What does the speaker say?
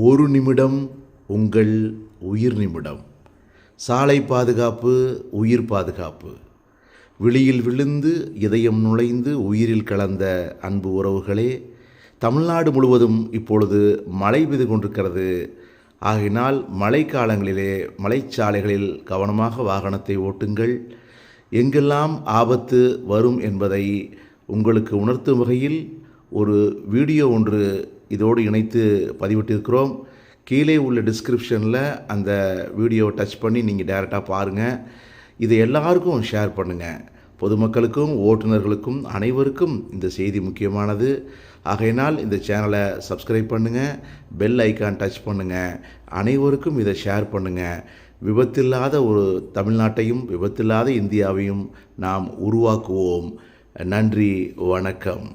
ஒரு நிமிடம் உங்கள் உயிர் நிமிடம். சாலை பாதுகாப்பு, உயிர் பாதுகாப்பு. விழியில் விழுந்து இதயம் நுழைந்து உயிரில் கலந்த அன்பு உறவுகளே, தமிழ்நாடு முழுவதும் இப்பொழுது மழை பெய்து கொண்டிருக்கிறது. ஆகையினால் மழைக்காலங்களிலே மலைச்சாலைகளில் கவனமாக வாகனத்தை ஓட்டுங்கள். எங்கெல்லாம் ஆபத்து வரும் என்பதை உங்களுக்கு உணர்த்தும் வகையில் ஒரு வீடியோ ஒன்று இதோடு இணைத்து பதிவிட்டிருக்கிறோம். கீழே உள்ள டிஸ்கிரிப்ஷனில் அந்த வீடியோவை டச் பண்ணி நீங்கள் டைரெக்டாக பாருங்கள். இதை எல்லாருக்கும் ஷேர் பண்ணுங்கள். பொதுமக்களுக்கும் ஓட்டுநர்களுக்கும் அனைவருக்கும் இந்த செய்தி முக்கியமானது. ஆகையினால் இந்த சேனலை சப்ஸ்கிரைப் பண்ணுங்கள், பெல் ஐக்கான் டச் பண்ணுங்கள், அனைவருக்கும் இதை ஷேர் பண்ணுங்கள். விபத்தில்லாத ஒரு தமிழ்நாட்டையும் விபத்தில்லாத இந்தியாவையும் நாம் உருவாக்குவோம். நன்றி, வணக்கம்.